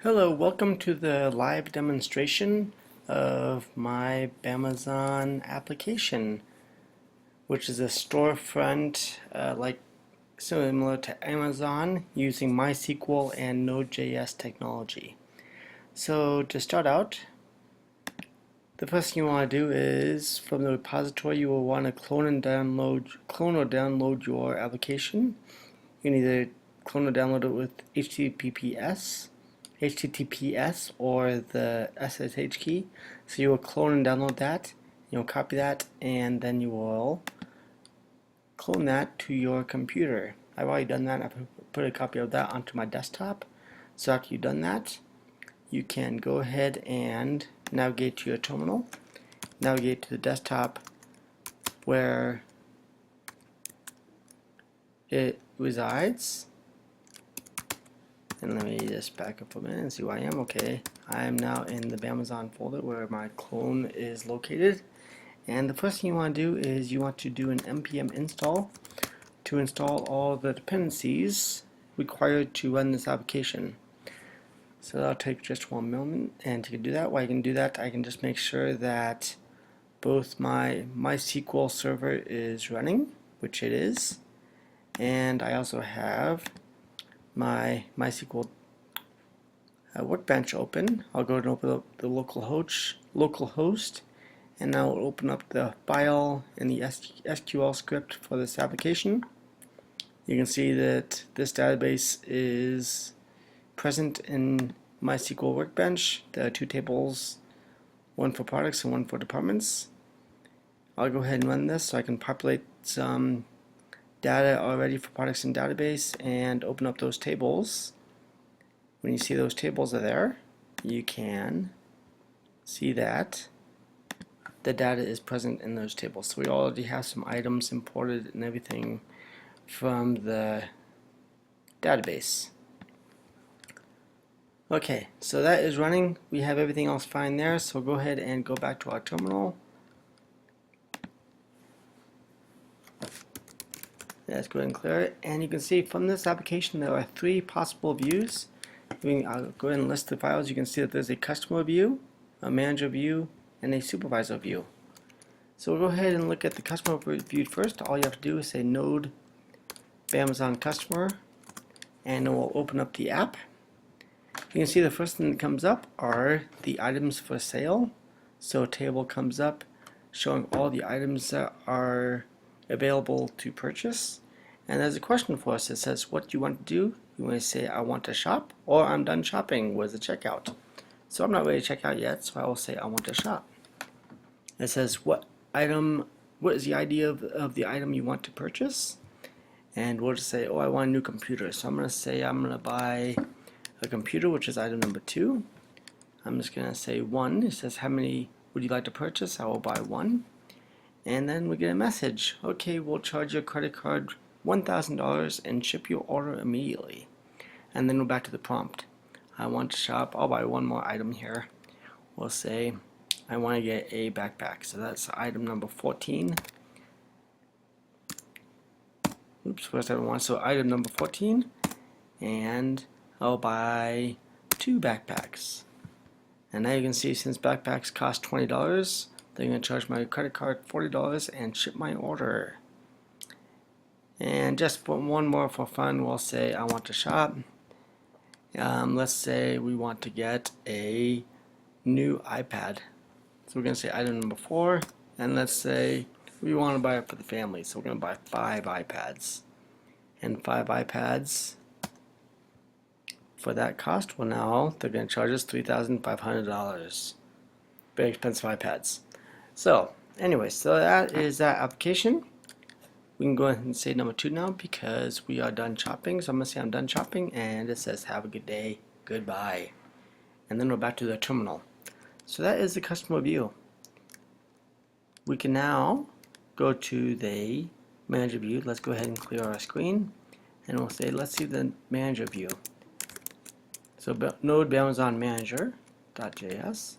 Hello, welcome to the live demonstration of my Bamazon application, which is a storefront like similar to Amazon using MySQL and Node.js technology. So to start out, the first thing you want to do is from the repository you will want to clone or download your application. You can either clone or download it with HTTPS or the SSH key. So you will clone and download that. You'll copy that, and then you will clone that to your computer. I've already done that. I've put a copy of that onto my desktop. So after you've done that, you can go ahead and navigate to your terminal. Navigate to the desktop where it resides. And let me just back up a minute and see where I am. Okay, I am now in the Bamazon folder where my clone is located. And the first thing you want to do is you want to do an npm install to install all the dependencies required to run this application. So that'll take just one moment, and to do that, while I can do that, I can just make sure that both my MySQL server is running, which it is, and I also have my MySQL Workbench open. I'll go and open up the local host, and I'll open up the file in the SQL script for this application. You can see that this database is present in MySQL Workbench. There are two tables, one for products and one for departments. I'll go ahead and run this so I can populate some data already for products in database and open up those tables. When you see those tables are there, you can see that the data is present in those tables. So we already have some items imported and everything from the database. Okay, so that is running. We have everything else fine there, so go ahead and go back to our terminal. Let's go ahead and clear it, and you can see from this application there are three possible views. I'll go ahead and list the files. You can see that there's a customer view, a manager view, and a supervisor view. So we'll go ahead and look at the customer view first. All you have to do is say node Bamazon customer, and it will open up the app. You can see the first thing that comes up are the items for sale. So a table comes up showing all the items that are available to purchase. And there's a question for us that says, what do you want to do? You want to say, I want to shop, or I'm done shopping. Where's the checkout? So I'm not ready to check out yet, so I will say, I want to shop. It says, what is the idea of the item you want to purchase? And we'll just say, oh, I want a new computer. So I'm going to say, I'm going to buy a computer, which is item number 2. I'm just going to say 1. It says, how many would you like to purchase? I will buy 1. And then we get a message. Okay, we'll charge your credit card $1,000 and ship your order immediately. And then we're back to the prompt. I want to shop. I'll buy one more item here. We'll say I want to get a backpack. So that's item number 14. Oops, first item 1. So item number 14. And I'll buy 2 backpacks. And now you can see since backpacks cost $20, they're going to charge my credit card $40 and ship my order. And just for one more for fun, we'll say I want to shop. Let's say we want to get a new iPad. So we're going to say item number 4, and let's say we want to buy it for the family. So we're going to buy 5 iPads. And 5 iPads for that cost, well, now they're going to charge us $3,500. Very expensive iPads. So anyway, so that is that application. We can go ahead and say number 2 now because we are done shopping. So I'm going to say I'm done shopping, and it says have a good day, goodbye. And then we're back to the terminal. So that is the customer view. We can now go to the manager view. Let's go ahead and clear our screen, and we'll say let's see the manager view. So node Bamazon manager.js.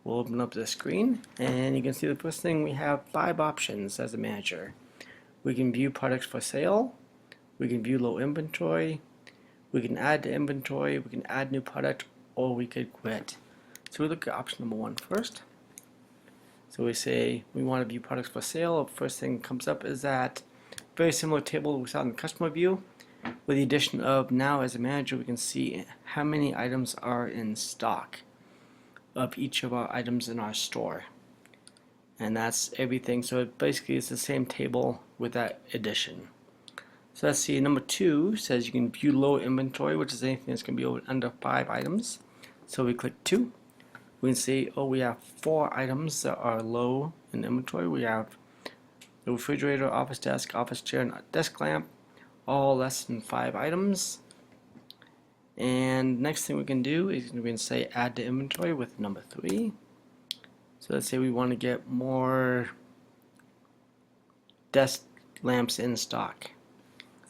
We'll open up the screen, and you can see the first thing we have 5 options as a manager. We can view products for sale, we can view low inventory, we can add to inventory, we can add new product, or we could quit. So we look at option number 1 first. So we say we want to view products for sale. First thing that comes up is that very similar table we saw in the customer view, with the addition of now as a manager we can see how many items are in stock of each of our items in our store. And that's everything. So it basically is the same table with that addition. So let's see, number 2 says you can view low inventory, which is anything that's going to be under 5 items. So we click 2. We can see, oh, we have 4 items that are low in inventory. We have the refrigerator, office desk, office chair, and desk lamp, all less than 5 items. And next thing we can do is we can say add to inventory with number 3. So let's say we want to get more desk lamps in stock.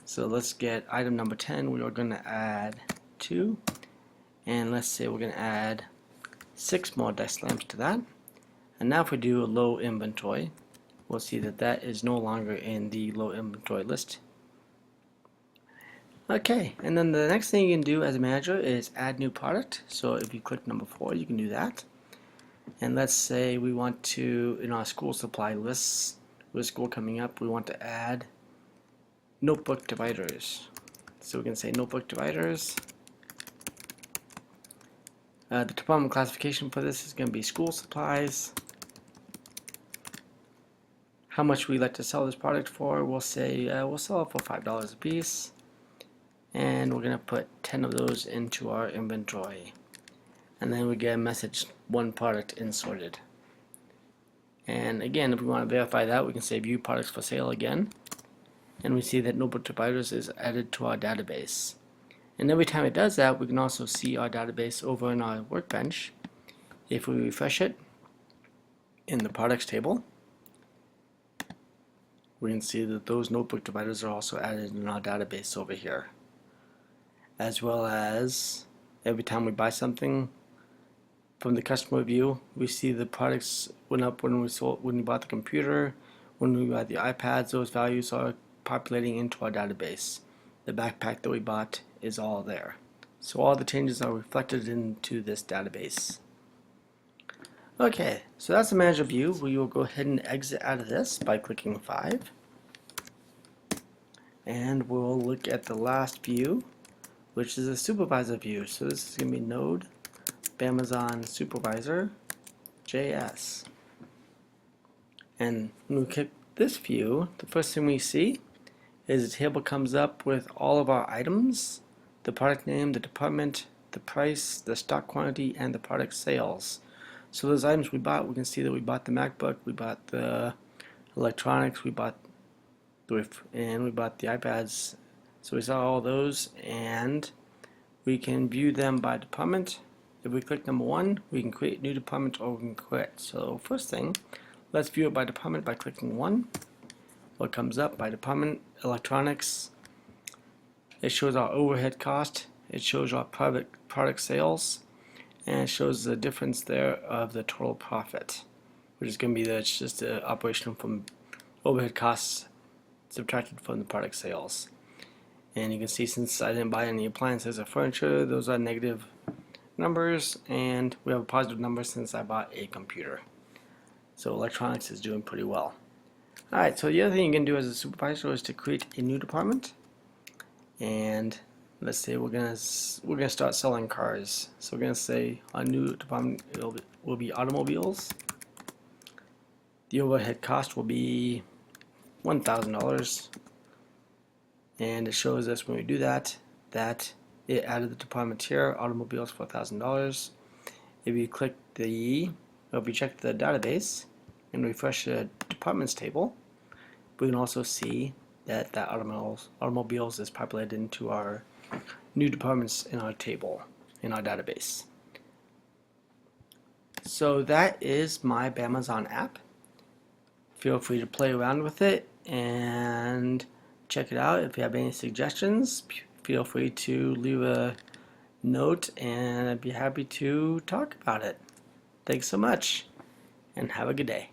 So let's get item number 10. We are going to add 2. And let's say we're going to add 6 more desk lamps to that. And now if we do a low inventory, we'll see that that is no longer in the low inventory list. Okay, and then the next thing you can do as a manager is add new product. So if you click number 4, you can do that. And let's say we want to, in our school supply lists, with school coming up, we want to add notebook dividers. So we can say notebook dividers. The department classification for this is going to be school supplies. How much we like to sell this product for, we'll say we'll sell it for $5 a piece. And we're going to put 10 of those into our inventory. And then we get a message, 1 product inserted. And again, if we want to verify that, we can say view products for sale again. And we see that notebook dividers is added to our database. And every time it does that, we can also see our database over in our workbench. If we refresh it in the products table, we can see that those notebook dividers are also added in our database over here. As well as every time we buy something from the customer view, we see the products went up when we bought the computer, when we bought the iPads. Those values are populating into our database. The backpack that we bought is all there. So all the changes are reflected into this database. Okay, so that's the manager view. We will go ahead and exit out of this by clicking 5. And we'll look at the last view, which is a supervisor view. So this is going to be Node Bamazon Supervisor JS. And when we click this view, the first thing we see is the table comes up with all of our items, the product name, the department, the price, the stock quantity, and the product sales. So those items we bought, we can see that we bought the MacBook, we bought the electronics, we bought the iPads. So we saw all those, and we can view them by department. If we click number 1, we can create a new department or we can quit. So first thing, let's view it by department by clicking 1. What comes up by department, electronics. It shows our overhead cost. It shows our product sales. And it shows the difference there of the total profit, which is going to be it's just the operation from overhead costs subtracted from the product sales. And you can see since I didn't buy any appliances or furniture, those are negative numbers, and we have a positive number since I bought a computer. So electronics is doing pretty well. Alright, so the other thing you can do as a supervisor is to create a new department. And let's say we're gonna start selling cars. So we're gonna say our new department will be automobiles. The overhead cost will be $1,000. And it shows us when we do that it added the department here, automobiles for $1,000. If you click if you check the database and refresh the departments table, we can also see that automobiles is populated into our new departments in our table, in our database. So that is my Bamazon app. Feel free to play around with it and check it out. If you have any suggestions, feel free to leave a note and I'd be happy to talk about it. Thanks so much and have a good day.